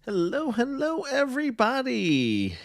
Hello, hello, everybody.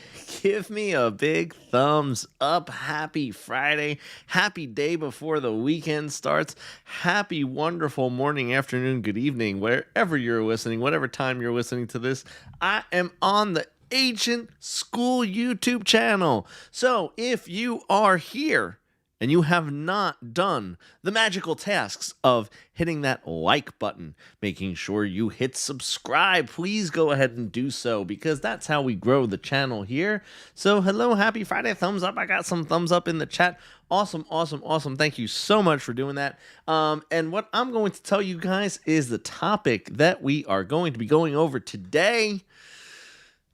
Give me a big thumbs up. Happy Friday. Happy day before the weekend starts. Happy, wonderful morning, afternoon, good evening, wherever you're listening, whatever time you're listening to this. I am on the Ancient School YouTube channel. So if you are here, and you have not done the magical tasks of hitting that like button, making sure you hit subscribe, please go ahead and do so because that's how we grow the channel here. So hello, happy Friday, thumbs up. I got some thumbs up in the chat. Awesome, awesome, awesome. Thank you so much for doing that. And what I'm going to tell you guys is the topic that we are going to be going over today.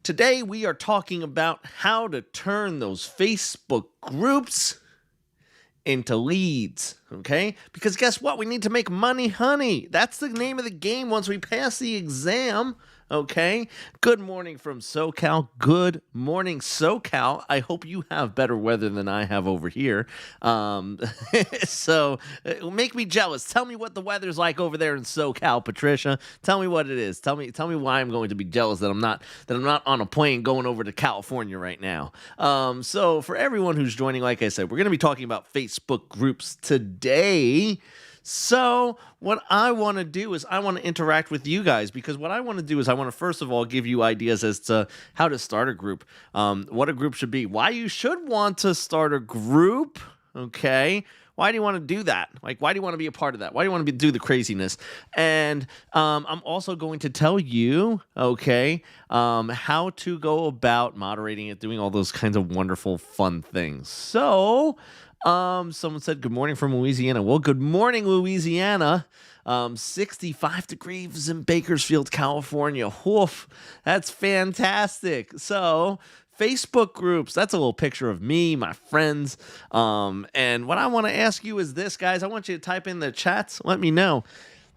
Today, we are talking about how to turn those Facebook groups into leads, okay? Because guess what? We need to make money, honey. That's the name of the game once we pass the exam, okay? Good morning from SoCal. Good morning, SoCal. I hope you have better weather than I have over here. So make me jealous. Tell me what the weather's like over there in SoCal, Patricia. Tell me what it is. Tell me why I'm going to be jealous that I'm not on a plane going over to California right now. So for everyone who's joining, like I said, we're going to be talking about Facebook groups today. So what I want to do is I want to interact with you guys because what I want to do is I want to first of all give you ideas as to how to start a group, what a group should be, why you should want to start a group, okay? Why do you want to do that? Like, why do you want to be a part of that? Why do you want to do the craziness? And I'm also going to tell you, okay, how to go about moderating it, doing all those kinds of wonderful, fun things. So someone said, good morning from Louisiana. Well, good morning, Louisiana. 65 degrees in Bakersfield, California. Woof, that's fantastic. So Facebook groups, that's a little picture of me, my friends. And what I want to ask you is this, guys. I want you to type in the chats. Let me know.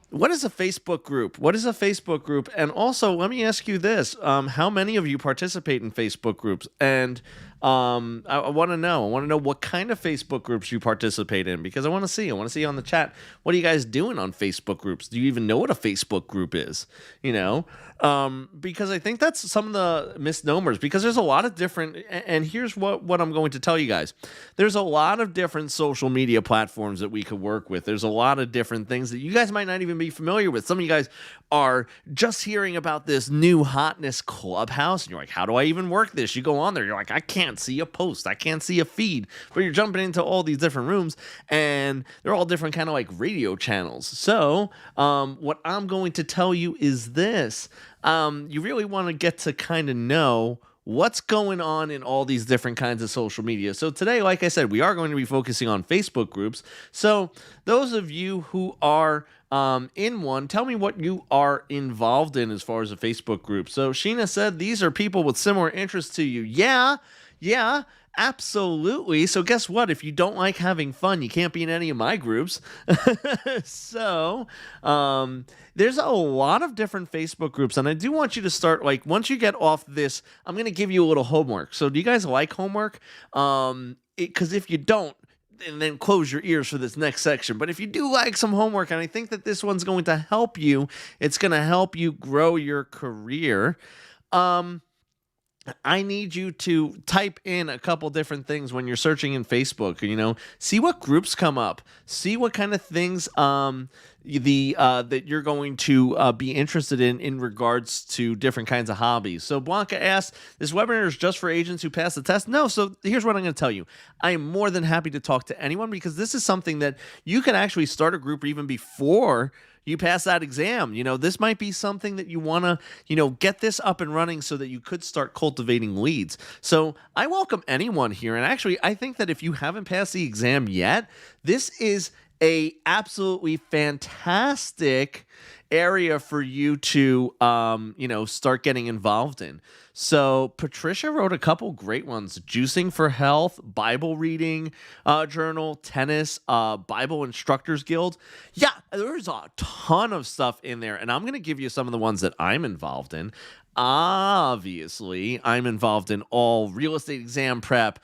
What is a Facebook group? What is a Facebook group? And also, let me ask you this. How many of you participate in Facebook groups? And I want to know. I want to know what kind of Facebook groups you participate in because I want to see. I want to see on the chat. What are you guys doing on Facebook groups? Do you even know what a Facebook group is? You know, because I think that's some of the misnomers because there's a lot of different, and here's what I'm going to tell you guys. There's a lot of different social media platforms that we could work with. There's a lot of different things that you guys might not even be familiar with. Some of you guys are just hearing about this new hotness Clubhouse, and you're like, how do I even work this? You go on there, you're like, I can't see a post, I can't see a feed, but you're jumping into all these different rooms, and they're all different kind of like radio channels. So what I'm going to tell you is this. You really want to get to kind of know what's going on in all these different kinds of social media. So today, like I said, we are going to be focusing on Facebook groups. So those of you who are in one, tell me what you are involved in as far as a Facebook group. So Sheena said these are people with similar interests to you. Yeah, absolutely. So guess what? If you don't like having fun, you can't be in any of my groups. So there's a lot of different Facebook groups, and I do want you to start, like, once you get off this, I'm going to give you a little homework. So do you guys like homework? Because if you don't, and then close your ears for this next section. But if you do like some homework, and I think that this one's going to help you, it's going to help you grow your career. I need you to type in a couple different things when you're searching in Facebook. You know, see what groups come up. See what kind of things that you're going to be interested in regards to different kinds of hobbies. So Blanca asked, this webinar is just for agents who pass the test? No. So here's what I'm going to tell you. I am more than happy to talk to anyone because this is something that you can actually start a group even before you pass that exam. You know, this might be something that you want to, get this up and running so that you could start cultivating leads. So I welcome anyone here. And actually, I think that if you haven't passed the exam yet, this is a absolutely fantastic area for you to, start getting involved in. So Patricia wrote a couple great ones: Juicing for Health, Bible Reading Journal, Tennis, Bible Instructors Guild. Yeah, there's a ton of stuff in there, and I'm going to give you some of the ones that I'm involved in. Obviously, I'm involved in all real estate exam prep,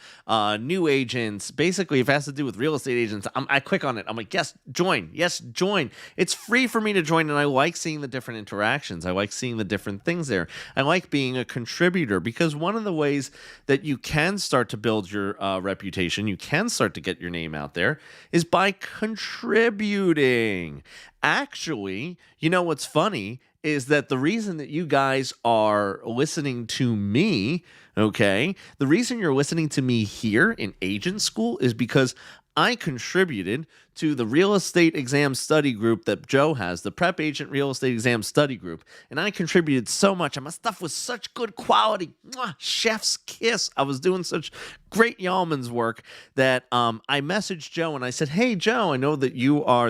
new agents. Basically, if it has to do with real estate agents, I click on it. I'm like, yes, join. Yes, join. It's free for me to join, and I like seeing the different interactions. I like seeing the different things there. I like being a contributor because one of the ways that you can start to build your reputation, you can start to get your name out there, is by contributing. Actually, you know what's funny is that the reason that you guys are listening to me, okay, the reason you're listening to me here in agent school is because I contributed to the real estate exam study group that Joe has, the Prep Agent Real Estate Exam Study Group. And I contributed so much. And my stuff was such good quality. Mwah, chef's kiss. I was doing such great yeoman's work that I messaged Joe and I said, hey, Joe, I know that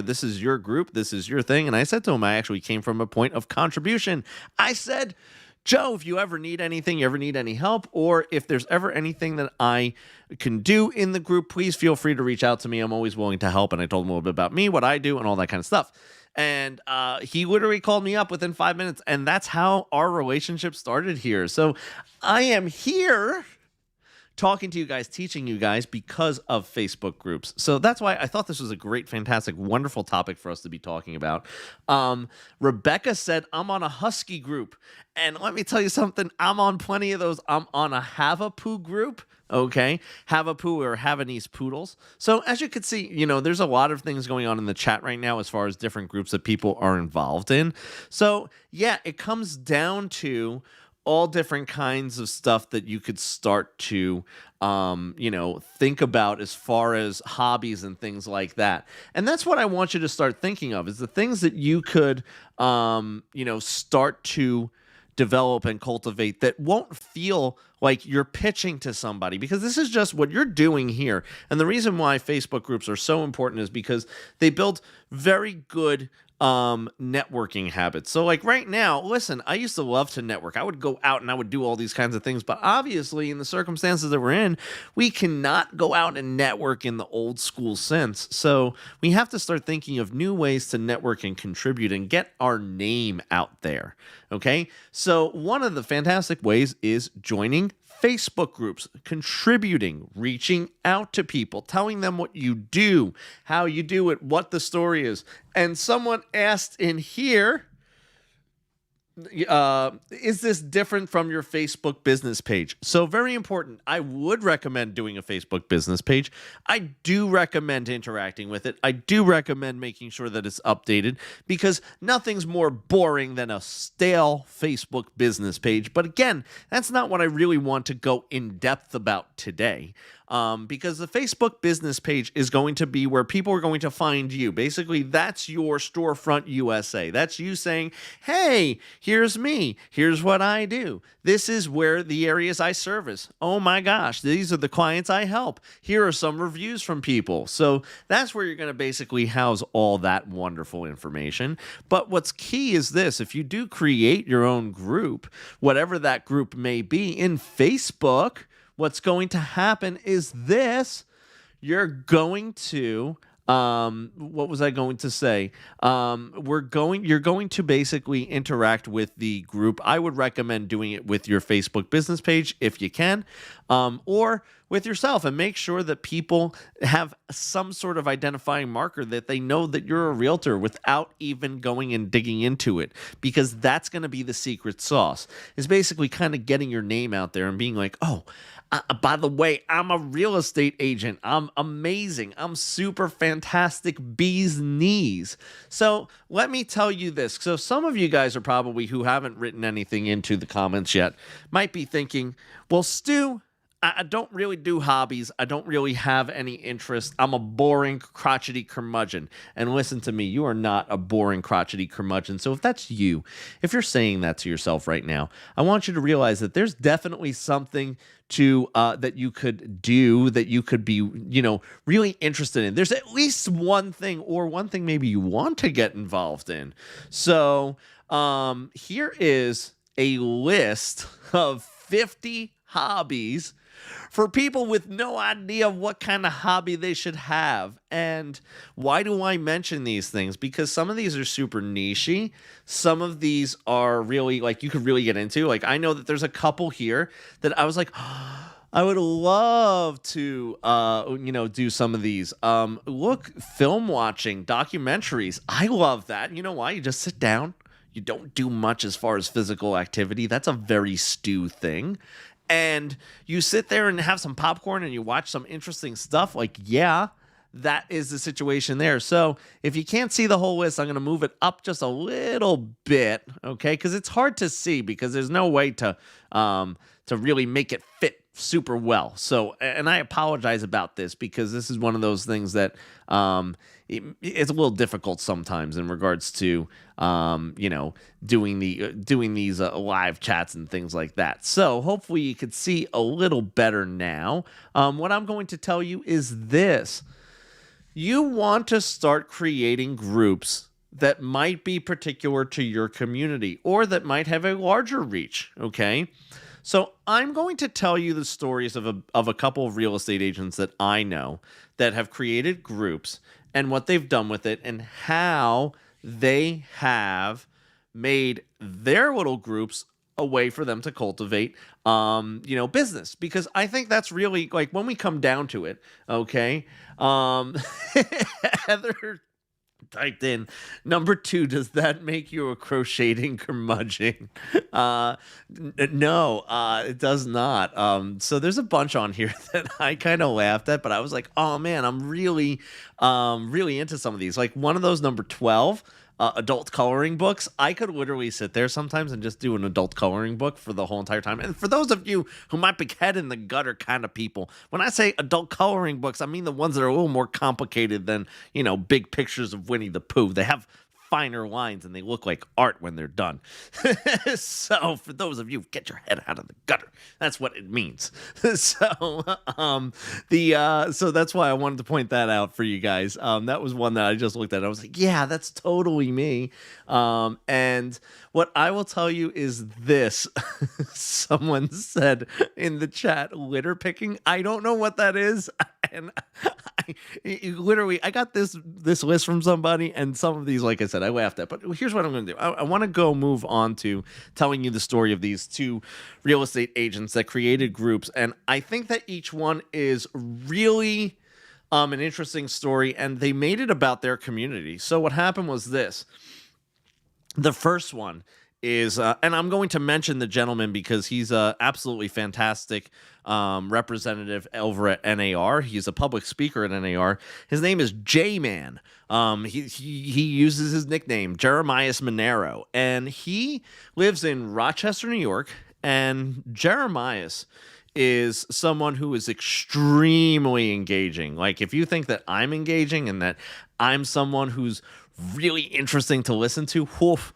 this is your group. This is your thing. And I said to him, I actually came from a point of contribution. I said, Joe, if you ever need anything, you ever need any help, or if there's ever anything that I can do in the group, please feel free to reach out to me. I'm always willing to help. And I told him a little bit about me, what I do, and all that kind of stuff. And he literally called me up within 5 minutes, and that's how our relationship started here. So I am here talking to you guys, teaching you guys because of Facebook groups. So that's why I thought this was a great, fantastic, wonderful topic for us to be talking about. Rebecca said, I'm on a Husky group. And let me tell you something, I'm on plenty of those. I'm on a Havapoo group. Okay, Havapoo or Havanese poodles. So as you can see, there's a lot of things going on in the chat right now as far as different groups that people are involved in. So yeah, it comes down to all different kinds of stuff that you could start to, think about as far as hobbies and things like that. And that's what I want you to start thinking of, is the things that you could, start to develop and cultivate that won't feel like you're pitching to somebody, because this is just what you're doing here. And the reason why Facebook groups are so important is because they build very good networking habits. So like right now, listen, I used to love to network. I would go out and I would do all these kinds of things, but obviously in the circumstances that we're in, we cannot go out and network in the old school sense. So we have to start thinking of new ways to network and contribute and get our name out there. Okay. So one of the fantastic ways is joining Facebook groups, contributing, reaching out to people, telling them what you do, how you do it, what the story is. And someone asked in here, is this different from your Facebook business page? So very important. I would recommend doing a Facebook business page. I do recommend interacting with it. I do recommend making sure that it's updated, because nothing's more boring than a stale Facebook business page. But again, that's not what I really want to go in depth about today. Because the Facebook business page is going to be where people are going to find you. Basically, that's your storefront USA. That's you saying, hey, here's me. Here's what I do. This is where the areas I service. Oh my gosh, these are the clients I help. Here are some reviews from people. So that's where you're going to basically house all that wonderful information. But what's key is this: if you do create your own group, whatever that group may be in Facebook, what's going to happen is this: you're going to, what was I going to say? You're going to basically interact with the group. I would recommend doing it with your Facebook business page if you can, or with yourself, and make sure that people have some sort of identifying marker that they know that you're a realtor without even going and digging into it, because that's going to be the secret sauce. It's basically kind of getting your name out there and being like, oh, by the way, I'm a real estate agent. I'm amazing. I'm super fantastic, bee's knees. So let me tell you this. So some of you guys are probably, who haven't written anything into the comments yet, might be thinking, well, Stu, I don't really do hobbies. I don't really have any interest. I'm a boring, crotchety curmudgeon. And listen to me, you are not a boring, crotchety curmudgeon. So if that's you, if you're saying that to yourself right now, I want you to realize that there's definitely something to that you could do, that you could be, really interested in. There's at least one thing, or one thing maybe you want to get involved in. So here is a list of 50 hobbies for people with no idea what kind of hobby they should have. And why do I mention these things? Because some of these are super nichey. Some of these are really, like, you could really get into. Like, I know that there's a couple here that I was like, I would love to, do some of these. Look, film watching, documentaries. I love that. You know why? You just sit down. You don't do much as far as physical activity. That's a very Stu thing. And you sit there and have some popcorn and you watch some interesting stuff. Like, yeah, that is the situation there. So if you can't see the whole list, I'm going to move it up just a little bit, okay? Because it's hard to see because there's no way to really make it fit super well. So, and I apologize about this because this is one of those things that it's a little difficult sometimes in regards to doing these live chats and things like that. So hopefully you could see a little better now. What I'm going to tell you is this. You want to start creating groups that might be particular to your community or that might have a larger reach, okay? So I'm going to tell you the stories of a couple of real estate agents that I know that have created groups and what they've done with it and how they have made their little groups a way for them to cultivate business, because I think that's really, like, when we come down to it, okay? Heather typed in number 2, does that make you a crocheting curmudgeon? No, it does not. So there's a bunch on here that I kind of laughed at, but I was like, oh man, I'm really into some of these. Like one of those, number 12, adult coloring books. I could literally sit there sometimes and just do an adult coloring book for the whole entire time. And for those of you who might be head in the gutter kind of people, when I say adult coloring books, I mean the ones that are a little more complicated than, big pictures of Winnie the Pooh. They have finer lines and they look like art when they're done. So for those of you, get your head out of the gutter. That's what it means. So so that's why I wanted to point that out for you guys. That was one that I just looked at. I was like, yeah, that's totally me. And what I will tell you is this. Someone said in the chat, litter picking. I don't know what that is. And I got this list from somebody, and some of these, like I said, I laughed at. But here's what I'm going to do. I want to go move on to telling you the story of these 2 real estate agents that created groups, and I think that each one is really an interesting story, and they made it about their community. So what happened was this. The first one is, and I'm going to mention the gentleman because he's a absolutely fantastic representative over at NAR. He's a public speaker at NAR. His name is J-Man. He uses his nickname, Jeremias Monero, and he lives in Rochester, New York. And Jeremias is someone who is extremely engaging. Like, if you think that I'm engaging and that I'm someone who's really interesting to listen to, whoof,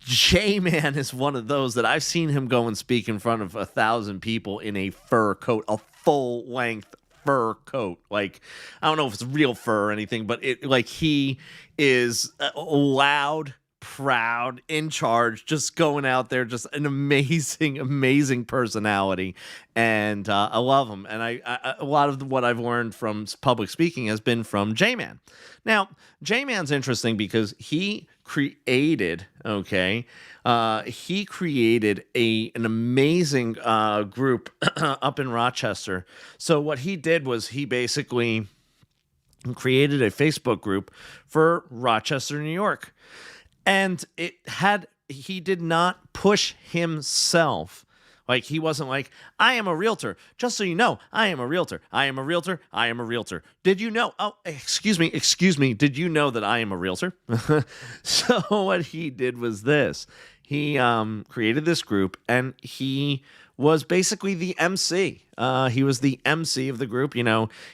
J-Man is one of those that I've seen him go and speak in front of 1,000 people in a fur coat, a full-length fur coat. Like, I don't know if it's real fur or anything, but he is loud, proud, in charge, just going out there, just an amazing personality. And I love him. And I a lot of what I've learned from public speaking has been from J-Man. Now, J-Man's interesting because he created an amazing group up in Rochester. So what he did was he basically created a Facebook group for Rochester, New York. And he did not push himself. Like, he wasn't like, I am a realtor. Just so you know, I am a realtor. I am a realtor. I am a realtor. Did you know? Oh, excuse me. Did you know that I am a realtor? So what he did was this. He created this group, and he was basically the MC. He was the MC of the group.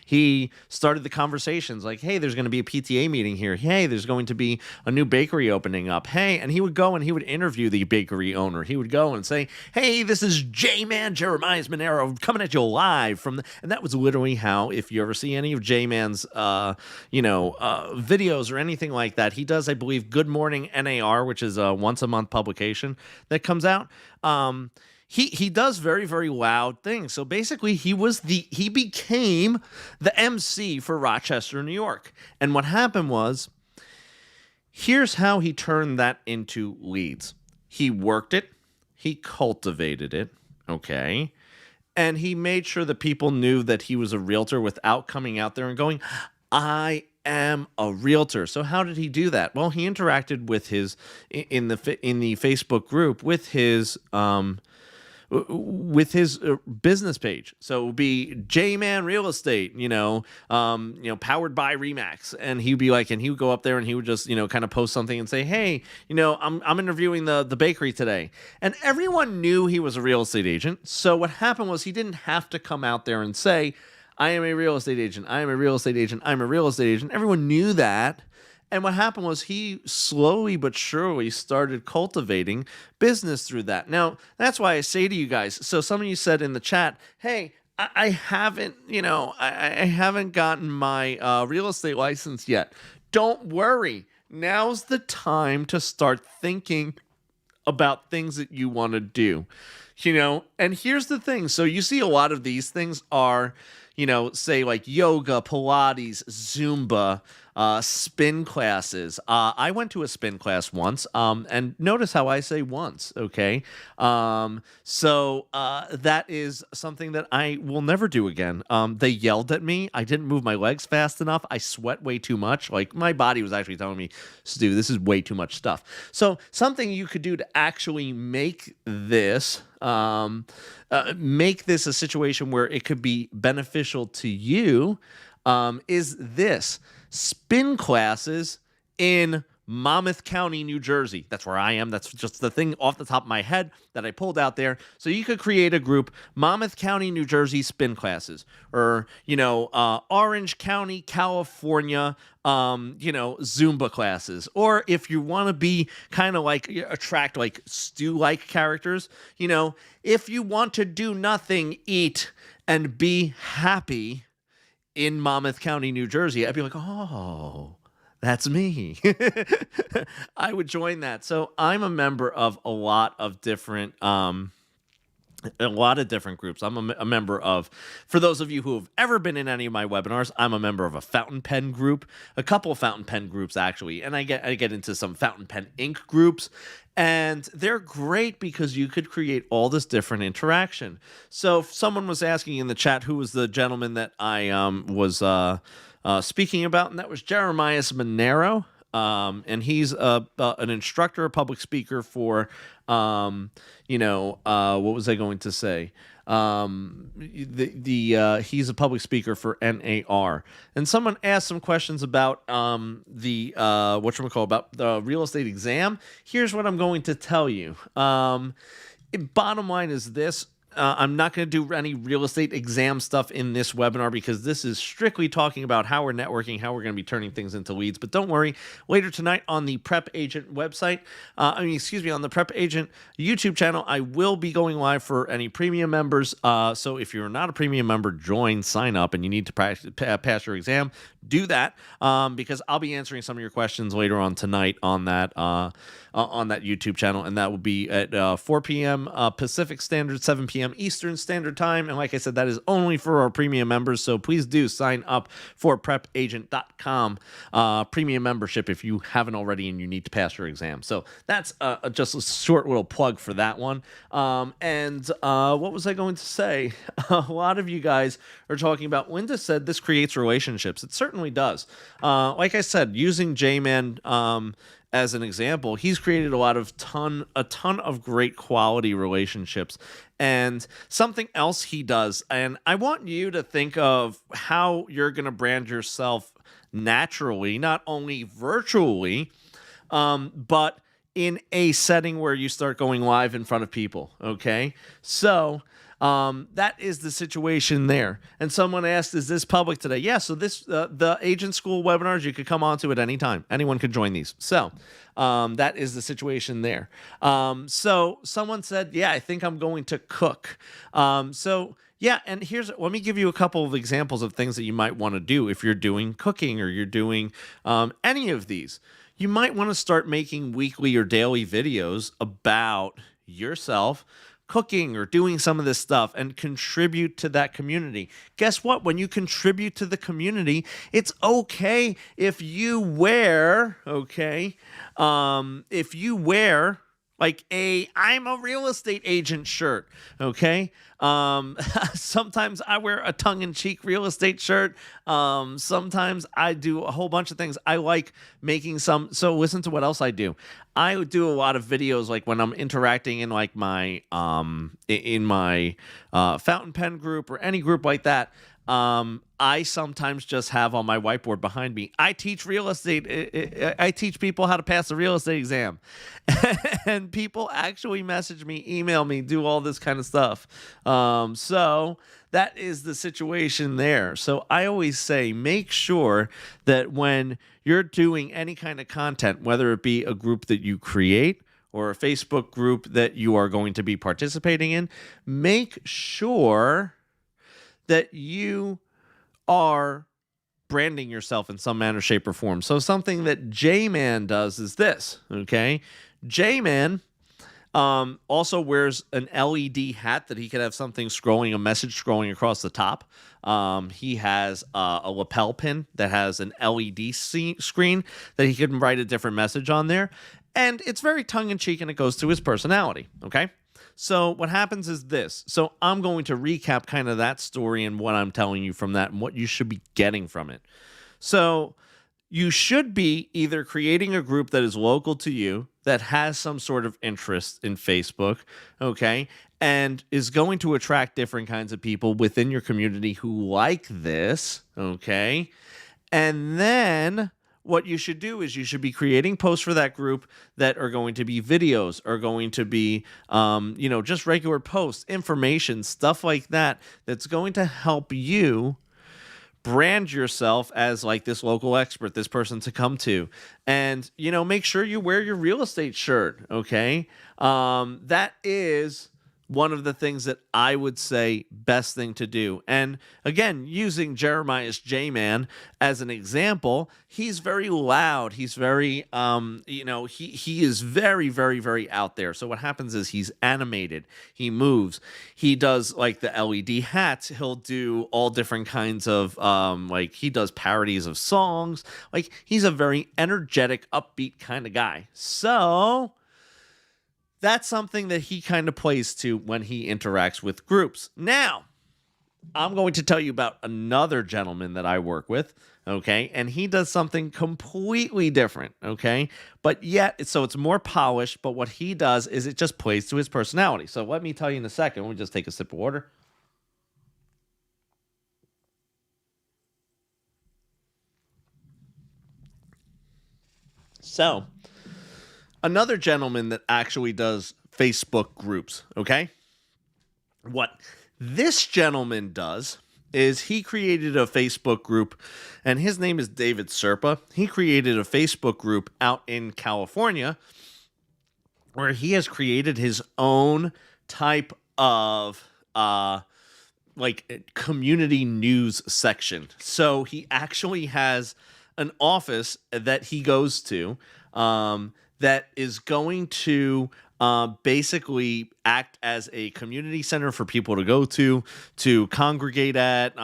He started the conversations like, hey, there's going to be a PTA meeting here. Hey, there's going to be a new bakery opening up. Hey, and he would go and he would interview the bakery owner. He would go and say, hey, this is J-Man, Jeremias Monero, coming at you live and that was literally how, if you ever see any of J-Man's, videos or anything like that, he does, I believe, Good Morning NAR, which is a once a month publication that comes out. He does very, very loud things. So basically, he became the MC for Rochester, New York. And what happened was, here's how he turned that into leads. He worked it. He cultivated it. Okay. and he made sure that people knew that he was a realtor without coming out there and going, I am a realtor. So how did he do that? Well, he interacted with his in the Facebook group with his business page. So it would be J-Man Real Estate, powered by Remax. And he'd be like, and he would go up there and he would just, kind of post something and say, hey, I'm interviewing the bakery today. And everyone knew he was a real estate agent. So what happened was he didn't have to come out there and say, I am a real estate agent. I am a real estate agent. I'm a real estate agent. Everyone knew that. And what happened was he slowly but surely started cultivating business through that. Now, that's why I say to you guys, so some of you said in the chat, hey, I haven't, I haven't gotten my real estate license yet. Don't worry. Now's the time to start thinking about things that you want to do, and here's the thing. So you see a lot of these things are, say like yoga, Pilates, Zumba, spin classes. I went to a spin class once, and notice how I say once, okay? So that is something that I will never do again. They yelled at me. I didn't move my legs fast enough. I sweat way too much. Like, my body was actually telling me, Stu, this is way too much stuff. So something you could do to actually make this a situation where it could be beneficial to you is this: spin classes in Monmouth County, New Jersey. That's where I am. That's just the thing off the top of my head that I pulled out there. So you could create a group, Monmouth County, New Jersey spin classes, or, Orange County, California, Zumba classes. Or if you want to be kind of like attract like Stu-like characters, if you want to do nothing, eat, and be happy in Monmouth County, New Jersey, I'd be like, oh, that's me. I would join that. So I'm a member of a lot of different groups. I'm a member of, for those of you who have ever been in any of my webinars, I'm a member of a fountain pen group, a couple of fountain pen groups actually, and I get into some fountain pen ink groups, and they're great because you could create all this different interaction. So if someone was asking in the chat who was the gentleman that I was speaking about, and that was Jeremiah Monero. And he's an instructor, a public speaker for, what was I going to say? He's a public speaker for NAR. And someone asked some questions about about the real estate exam. Here's what I'm going to tell you. Bottom line is this. I'm not going to do any real estate exam stuff in this webinar because this is strictly talking about how we're networking, how we're going to be turning things into leads. But don't worry, later tonight on the Prep Agent website, on the Prep Agent YouTube channel, I will be going live for any premium members. So if you're not a premium member, sign up, and you need to pass your exam, do that, because I'll be answering some of your questions later on tonight on that YouTube channel, and that will be at 4 p.m. Pacific Standard, 7 p.m. Eastern Standard Time. And like I said, that is only for our premium members, so please do sign up for prepagent.com premium membership if you haven't already and you need to pass your exam. So that's just a short little plug for that one. And what was I going to say? A lot of you guys are talking about, Linda said this creates relationships. It certainly does. Like I said, using J-Man as an example, he's created a ton of great quality relationships. And something else he does, and I want you to think of how you're going to brand yourself naturally, not only virtually, but in a setting where you start going live in front of people, okay? So that is the situation there. And someone asked, is this public today? Yeah, so this the Agent School webinars, you could come on to at any time. Anyone could join these. So that is the situation there. So someone said, yeah, I think I'm going to cook. Yeah, and let me give you a couple of examples of things that you might want to do if you're doing cooking or you're doing any of these. You might want to start making weekly or daily videos about yourself cooking or doing some of this stuff and contribute to that community. Guess what? When you contribute to the community, it's okay if you wear, like a I'm a real estate agent shirt, okay? Sometimes I wear a tongue-in-cheek real estate shirt. Sometimes I do a whole bunch of things. I like making some. So listen to what else I do. I do a lot of videos like when I'm interacting in like my in my fountain pen group or any group like that. I sometimes just have on my whiteboard behind me. I teach real estate. I teach people how to pass the real estate exam, and people actually message me, email me, do all this kind of stuff. So that is the situation there. So I always say, make sure that when you're doing any kind of content, whether it be a group that you create or a Facebook group that you are going to be participating in, make sure that you are branding yourself in some manner, shape, or form. So something that J-Man does is this, okay? J-Man also wears an LED hat that he can have something scrolling, a message scrolling across the top. He has a lapel pin that has an LED screen that he can write a different message on there. And it's very tongue-in-cheek, and it goes to his personality, okay? So what happens is this. So I'm going to recap kind of that story and what I'm telling you from that and what you should be getting from it. So you should be either creating a group that is local to you that has some sort of interest in Facebook, okay, and is going to attract different kinds of people within your community who like this, okay? And then what you should do is you should be creating posts for that group that are going to be videos, are going to be, just regular posts, information, stuff like that, that's going to help you brand yourself as like this local expert, this person to come to. And, make sure you wear your real estate shirt, okay? That is one of the things that I would say best thing to do. And again, using Jeremiah's J-Man as an example, he's very loud. He's very, he is very, very, very out there. So what happens is he's animated. He moves. He does like the LED hats. He'll do all different kinds of, he does parodies of songs. Like he's a very energetic, upbeat kind of guy. So that's something that he kind of plays to when he interacts with groups. Now, I'm going to tell you about another gentleman that I work with, okay? And he does something completely different, okay? But yet, so it's more polished, but what he does is it just plays to his personality. So let me tell you in a second. Let me just take a sip of water. So another gentleman that actually does Facebook groups, okay? What this gentleman does is he created a Facebook group, and his name is David Serpa. He created a Facebook group out in California where he has created his own type of community news section. So he actually has an office that he goes to that is going to basically act as a community center for people to go to congregate at,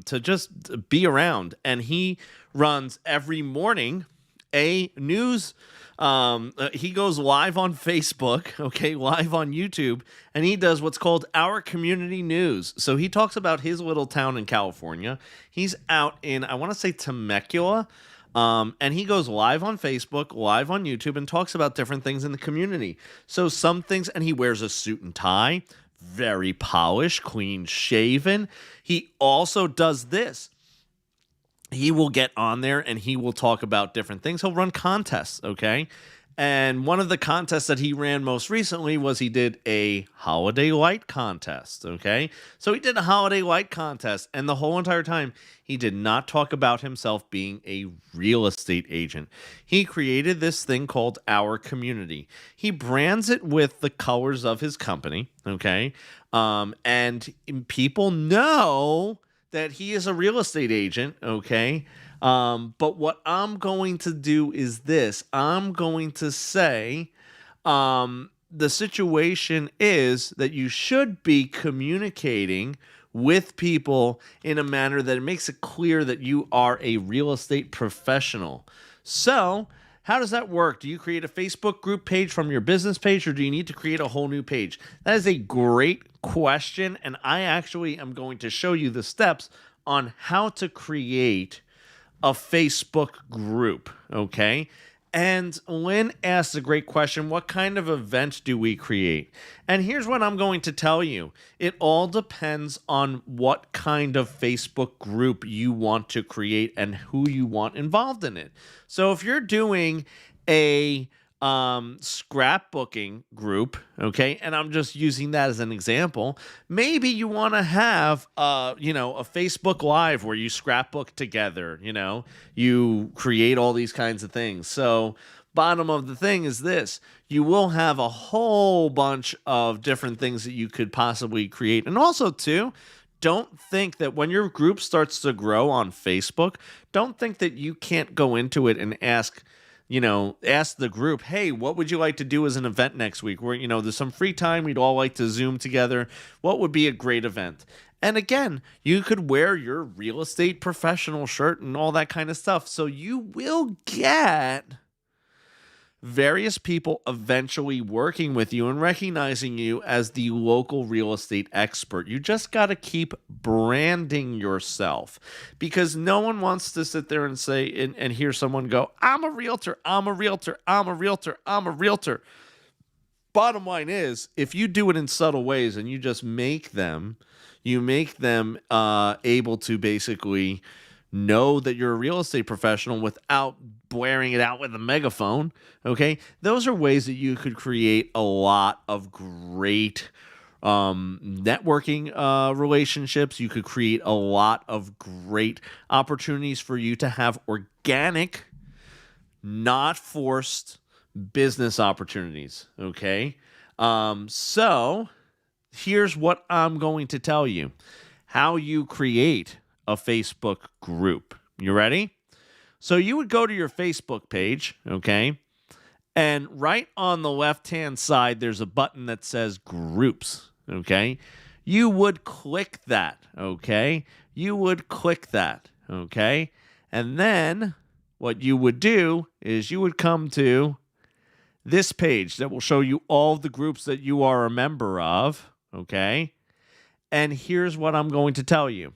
to just be around. And he runs every morning a news. He goes live on Facebook, okay, live on YouTube, and he does what's called Our Community News. So he talks about his little town in California. He's out in, I want to say, Temecula. And he goes live on Facebook, live on YouTube, and talks about different things in the community. So some things, and he wears a suit and tie, very polished, clean shaven. He also does this. He will get on there and he will talk about different things. He'll run contests, okay? And one of the contests that he ran most recently was he did a holiday light contest, okay? So he did a holiday light contest, and the whole entire time, he did not talk about himself being a real estate agent. He created this thing called Our Community. He brands it with the colors of his company, okay? And people know that he is a real estate agent, okay? But what I'm going to do is this. I'm going to say the situation is that you should be communicating with people in a manner that it makes it clear that you are a real estate professional. So how does that work? Do you create a Facebook group page from your business page, or do you need to create a whole new page? That is a great question, and I actually am going to show you the steps on how to create a Facebook group, okay? And Lynn asked a great question, what kind of event do we create? And here's what I'm going to tell you. It all depends on what kind of Facebook group you want to create and who you want involved in it. So if you're doing a scrapbooking group, okay, and I'm just using that as an example, maybe you want to have a Facebook Live where you scrapbook together, you create all these kinds of things. So bottom of the thing is this: you will have a whole bunch of different things that you could possibly create. And also too, don't think that when your group starts to grow on Facebook, don't think that you can't go into it and ask the group, hey, what would you like to do as an event next week? Where, there's some free time, we'd all like to Zoom together. What would be a great event? And again, you could wear your real estate professional shirt and all that kind of stuff. So you will get various people eventually working with you and recognizing you as the local real estate expert. You just got to keep branding yourself, because no one wants to sit there and say and hear someone go, I'm a realtor, I'm a realtor, I'm a realtor, I'm a realtor. Bottom line is, if you do it in subtle ways and you just make them able to basically know that you're a real estate professional without blaring it out with a megaphone, okay? Those are ways that you could create a lot of great networking relationships. You could create a lot of great opportunities for you to have organic, not forced business opportunities, okay? So here's what I'm going to tell you: how you create a Facebook group. You ready? So you would go to your Facebook page, okay? And right on the left-hand side, there's a button that says groups, okay? You would click that, okay? You would click that, okay? And then what you would do is you would come to this page that will show you all the groups that you are a member of, okay? And here's what I'm going to tell you.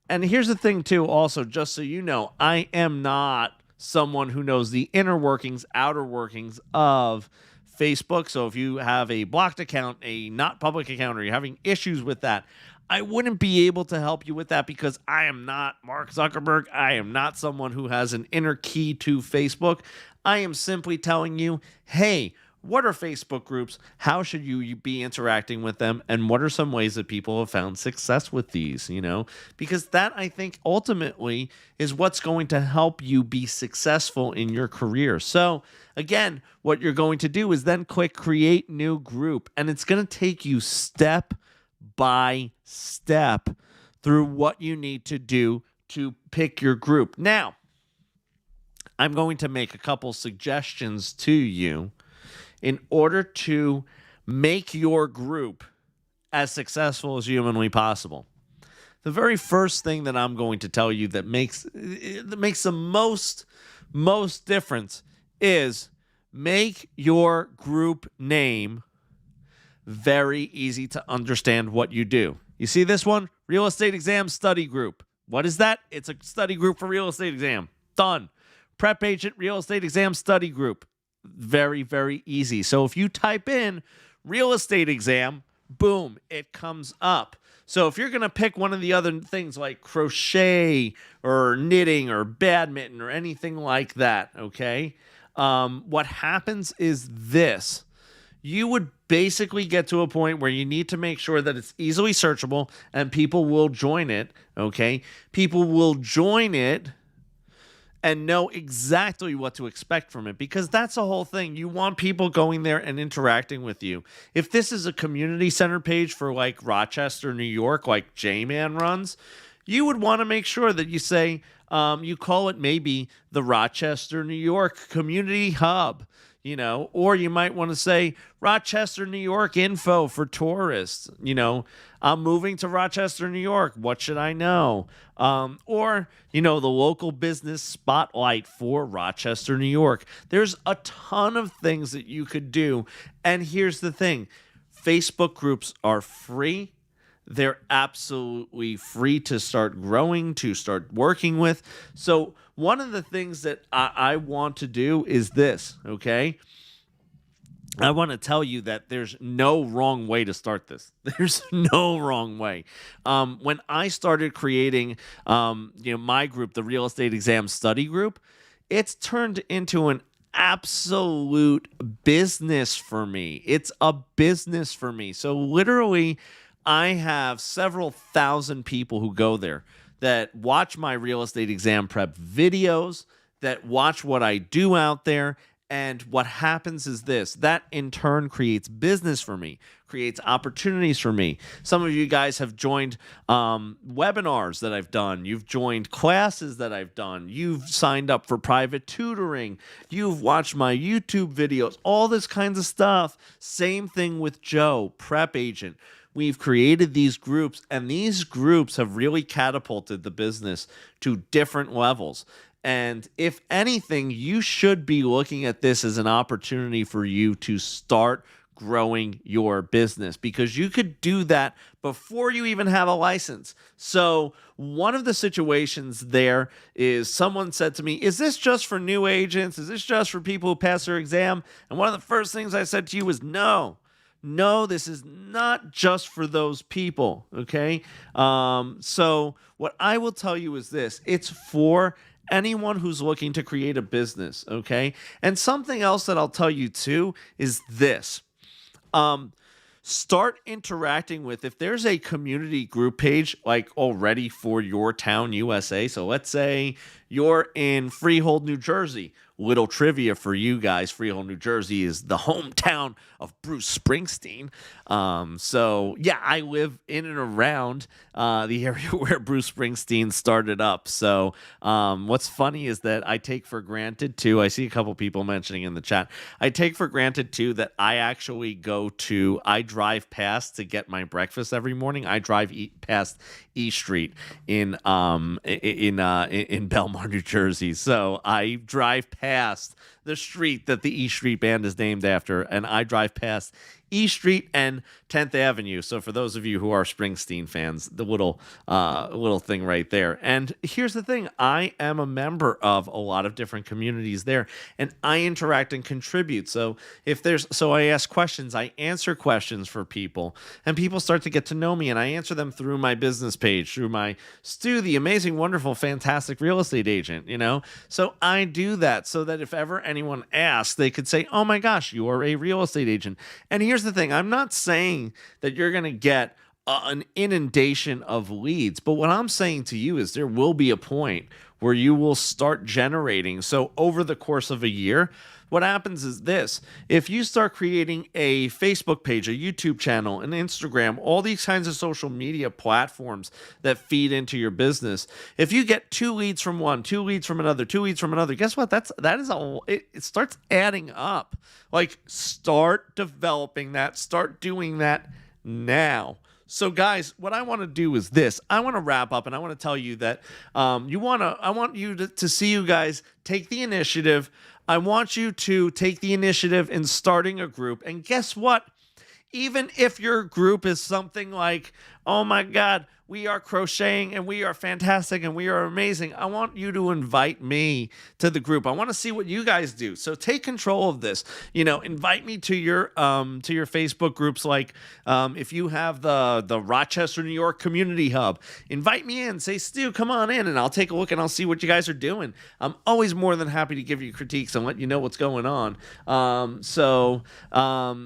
And here's the thing, too, also, just so you know, I am not someone who knows the inner workings, outer workings of Facebook. So if you have a blocked account, a not public account, or you're having issues with that, I wouldn't be able to help you with that, because I am not Mark Zuckerberg. I am not someone who has an inner key to Facebook. I am simply telling you, hey, what are Facebook groups? How should you be interacting with them? And what are some ways that people have found success with these, Because that, I think, ultimately is what's going to help you be successful in your career. So, again, what you're going to do is then click Create New Group. And it's going to take you step by step through what you need to do to pick your group. Now, I'm going to make a couple suggestions to you in order to make your group as successful as humanly possible. The very first thing that I'm going to tell you that makes the most difference is make your group name very easy to understand what you do. You see this one? Real Estate Exam Study Group. What is that? It's a study group for real estate exam. Done. Prep Agent Real Estate Exam Study Group. Very, very easy. So if you type in real estate exam, boom, it comes up. So if you're going to pick one of the other things like crochet or knitting or badminton or anything like that, okay, what happens is this. You would basically get to a point where you need to make sure that it's easily searchable and people will join it, okay? People will join it and know exactly what to expect from it, because that's the whole thing. You want people going there and interacting with you. If this is a community center page for like Rochester, New York, like J-Man runs, you would want to make sure that you say, you call it maybe the Rochester, New York Community Hub. or you might want to say Rochester, New York info for tourists. I'm moving to Rochester, New York. What should I know? Or, the local business spotlight for Rochester, New York. There's a ton of things that you could do. And here's the thing. Facebook groups are free. They're absolutely free to start growing, to start working with. So one of the things that I want to do is this, okay? I want to tell you that there's no wrong way to start this. There's no wrong way. When I started creating, my group, the Real Estate Exam Study Group, it's turned into an absolute business for me. It's a business for me. So literally, I have several thousand people who go there that watch my real estate exam prep videos, that watch what I do out there. And what happens is this, that in turn creates business for me, creates opportunities for me. Some of you guys have joined webinars that I've done. You've joined classes that I've done. You've signed up for private tutoring. You've watched my YouTube videos, all this kinds of stuff. Same thing with Joe, Prep Agent. We've created these groups, and these groups have really catapulted the business to different levels. And if anything, you should be looking at this as an opportunity for you to start growing your business, because you could do that before you even have a license. So one of the situations there is someone said to me, is this just for new agents? Is this just for people who pass their exam? And one of the first things I said to you was no. No, this is not just for those people, okay? So what I will tell you is this. It's for anyone who's looking to create a business, okay? And something else that I'll tell you too is this. Start interacting with, if there's a community group page like already for your town, USA. So let's say you're in Freehold, New Jersey. Little trivia for you guys. Freehold, New Jersey is the hometown of Bruce Springsteen. So yeah, I live in and around the area where Bruce Springsteen started up. So what's funny is that I take for granted too, I see a couple people mentioning in the chat, I take for granted too that I actually I drive past to get my breakfast every morning. I drive past E Street in Belmar, New Jersey. So I drive past the street that the E Street Band is named after, and I drive past E Street and 10th Avenue. So for those of you who are Springsteen fans, the little thing right there. And here's the thing. I am a member of a lot of different communities there, and I interact and contribute. So I ask questions, I answer questions for people, and people start to get to know me, and I answer them through my business page, through my Stu, the amazing, wonderful, fantastic real estate agent, So I do that so that if ever anyone asks, they could say, oh my gosh, you are a real estate agent. And here's the thing. I'm not saying that you're going to get an inundation of leads, but what I'm saying to you is there will be a point where you will start generating. So over the course of a year, what happens is this. If you start creating a Facebook page, a YouTube channel, an Instagram, all these kinds of social media platforms that feed into your business, if you get 2 leads from one, 2 leads from another, 2 leads from another, guess what? It starts adding up. Like, start developing that, start doing that now. So guys, what I want to do is this. I want to wrap up, and I want to tell you that I want you to see you guys take the initiative. I want you to take the initiative in starting a group. And guess what? Even if your group is something like, oh my God, we are crocheting and we are fantastic and we are amazing, I want you to invite me to the group. I want to see what you guys do. So take control of this. Invite me to your Facebook groups. Like if you have the Rochester, New York Community Hub, invite me in. Say, Stu, come on in, and I'll take a look and I'll see what you guys are doing. I'm always more than happy to give you critiques and let you know what's going on.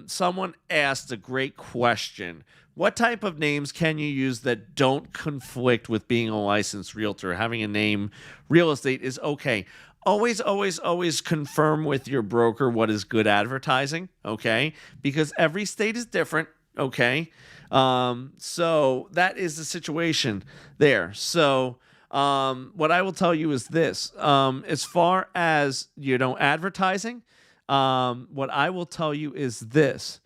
Someone asked a great question. What type of names can you use that don't conflict with being a licensed realtor? Having a name, real estate, is okay. Always, always, always confirm with your broker what is good advertising, okay? Because every state is different, okay? So that is the situation there. So what I will tell you is this. As far as, advertising, What I will tell you is this.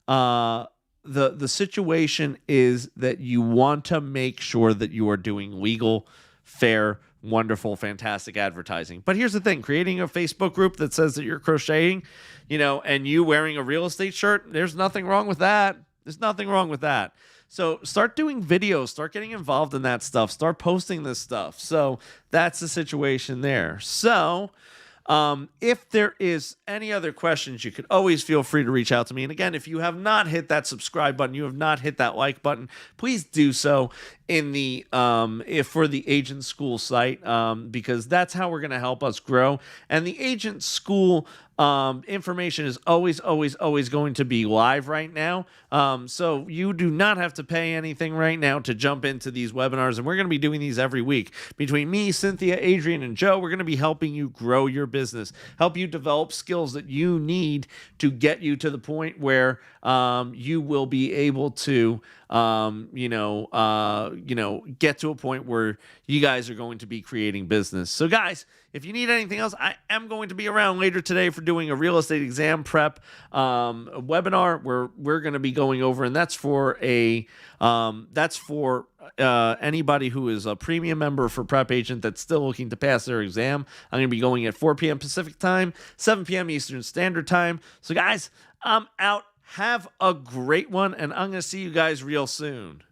The situation is that you want to make sure that you are doing legal, fair, wonderful, fantastic advertising. But here's the thing, creating a Facebook group that says that you're crocheting, and you wearing a real estate shirt, there's nothing wrong with that. There's nothing wrong with that. So start doing videos, start getting involved in that stuff, start posting this stuff. So that's the situation there. So if there is any other questions, you could always feel free to reach out to me. And again, if you have not hit that subscribe button, you have not hit that like button, please do so in the if for the Agent School site, because that's how we're going to help us grow. And the Agent School information is always going to be live right now. So you do not have to pay anything right now to jump into these webinars. And we're going to be doing these every week. Between me, Cynthia, Adrian, and Joe, we're going to be helping you grow your business, help you develop skills that you need to get you to the point where you will be able to get to a point where you guys are going to be creating business. So guys, if you need anything else, I am going to be around later today for doing a real estate exam prep webinar where we're going to be going over, and that's for anybody who is a premium member for Prep Agent that's still looking to pass their exam. I'm going to be going at 4 p.m. Pacific time, 7 p.m. Eastern Standard Time. So guys, I'm out. Have a great one, and I'm going to see you guys real soon.